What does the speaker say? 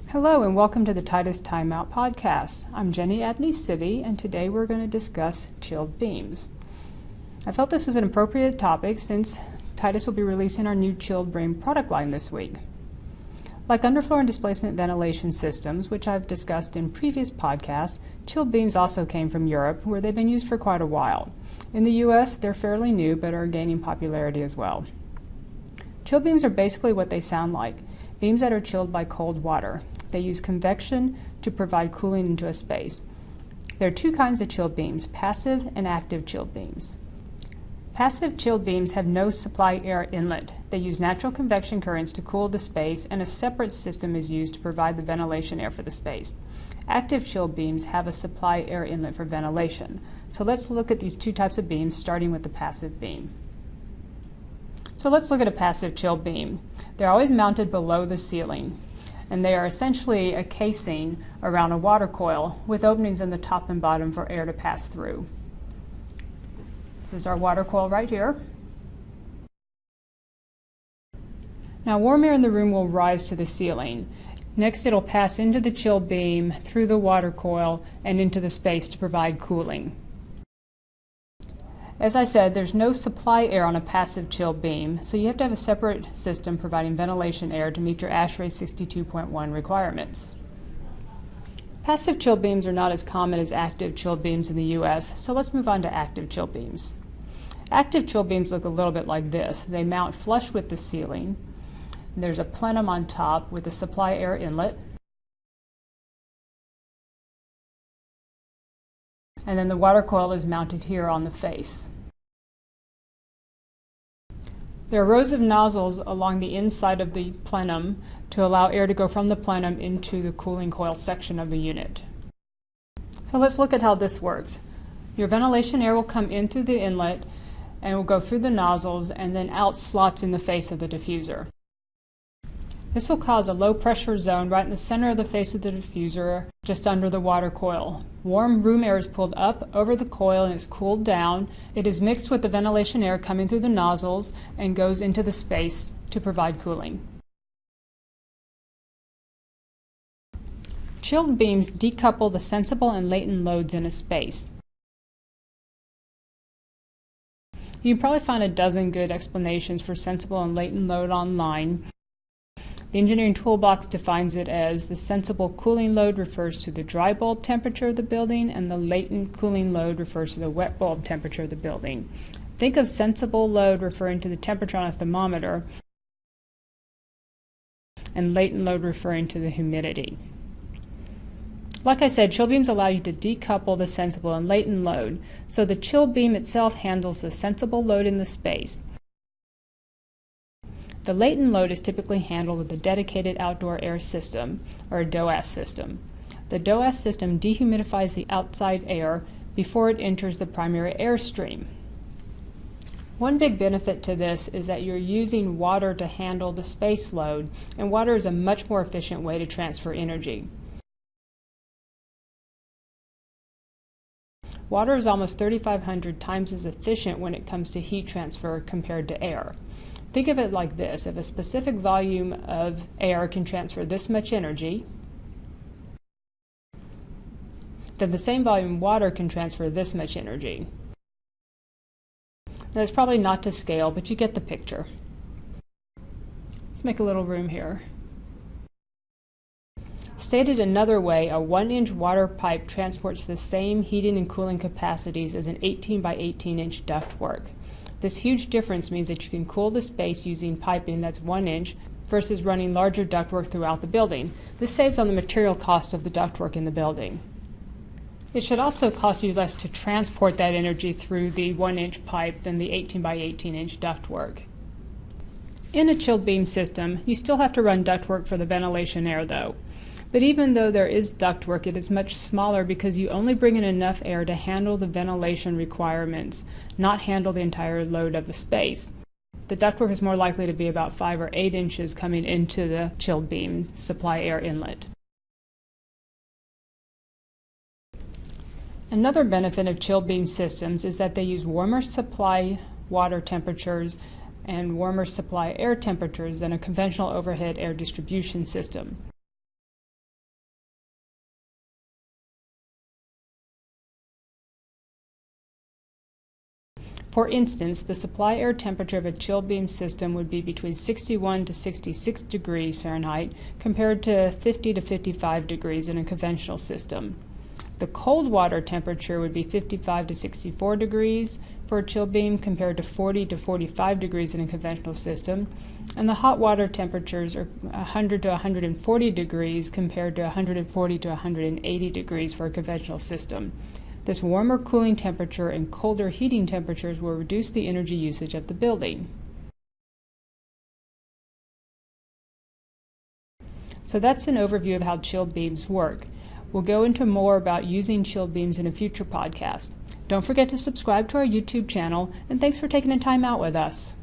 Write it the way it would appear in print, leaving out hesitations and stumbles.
Hello and welcome to the Titus Timeout podcast. I'm Jenny Abney-Civy and today we're going to discuss chilled beams. I felt this was an appropriate topic since Titus will be releasing our new chilled beam product line this week. Like underfloor and displacement ventilation systems, which I've discussed in previous podcasts, chilled beams also came from Europe where they've been used for quite a while. In the US, they're fairly new but are gaining popularity as well. Chilled beams are basically what they sound like, beams that are chilled by cold water. They use convection to provide cooling into a space. There are two kinds of chilled beams, passive and active chilled beams. Passive chilled beams have no supply air inlet. They use natural convection currents to cool the space, and a separate system is used to provide the ventilation air for the space. Active chilled beams have a supply air inlet for ventilation. So let's look at these two types of beams, starting with the passive beam. So let's look at a passive chilled beam. They're always mounted below the ceiling, and they are essentially a casing around a water coil with openings in the top and bottom for air to pass through. This is our water coil right here. Now warm air in the room will rise to the ceiling. Next it'll pass into the chill beam, through the water coil, and into the space to provide cooling. As I said, there's no supply air on a passive chill beam, so you have to have a separate system providing ventilation air to meet your ASHRAE 62.1 requirements. Passive chill beams are not as common as active chill beams in the US, so let's move on to active chill beams. Active chill beams look a little bit like this. They mount flush with the ceiling. There's a plenum on top with a supply air inlet. And then the water coil is mounted here on the face. There are rows of nozzles along the inside of the plenum to allow air to go from the plenum into the cooling coil section of the unit. So let's look at how this works. Your ventilation air will come in through the inlet and will go through the nozzles and then out slots in the face of the diffuser. This will cause a low pressure zone right in the center of the face of the diffuser, just under the water coil. Warm room air is pulled up over the coil and is cooled down. It is mixed with the ventilation air coming through the nozzles and goes into the space to provide cooling. Chilled beams decouple the sensible and latent loads in a space. You can probably find a dozen good explanations for sensible and latent load online. The engineering toolbox defines it as the sensible cooling load refers to the dry bulb temperature of the building, and the latent cooling load refers to the wet bulb temperature of the building. Think of sensible load referring to the temperature on a thermometer, and latent load referring to the humidity. Like I said, chill beams allow you to decouple the sensible and latent load, so the chill beam itself handles the sensible load in the space. The latent load is typically handled with a dedicated outdoor air system, or a DOAS system. The DOAS system dehumidifies the outside air before it enters the primary air stream. One big benefit to this is that you're using water to handle the space load, and water is a much more efficient way to transfer energy. Water is almost 3,500 times as efficient when it comes to heat transfer compared to air. Think of it like this: if a specific volume of air can transfer this much energy, then the same volume of water can transfer this much energy. Now, it's probably not to scale, but you get the picture. Let's make a little room here. Stated another way, a 1-inch water pipe transports the same heating and cooling capacities as an 18 by 18-inch ductwork. This huge difference means that you can cool the space using piping that's 1 inch versus running larger ductwork throughout the building. This saves on the material cost of the ductwork in the building. It should also cost you less to transport that energy through the 1-inch pipe than the 18 by 18-inch ductwork. In a chilled beam system, you still have to run ductwork for the ventilation air though. But even though there is ductwork, it is much smaller because you only bring in enough air to handle the ventilation requirements, not handle the entire load of the space. The ductwork is more likely to be about 5 or 8 inches coming into the chilled beam supply air inlet. Another benefit of chilled beam systems is that they use warmer supply water temperatures and warmer supply air temperatures than a conventional overhead air distribution system. For instance, the supply air temperature of a chill beam system would be between 61 to 66 degrees Fahrenheit compared to 50 to 55 degrees in a conventional system. The cold water temperature would be 55 to 64 degrees for a chill beam compared to 40 to 45 degrees in a conventional system, and the hot water temperatures are 100 to 140 degrees compared to 140 to 180 degrees for a conventional system. This warmer cooling temperature and colder heating temperatures will reduce the energy usage of the building. So that's an overview of how chilled beams work. We'll go into more about using chilled beams in a future podcast. Don't forget to subscribe to our YouTube channel, and thanks for taking the time out with us.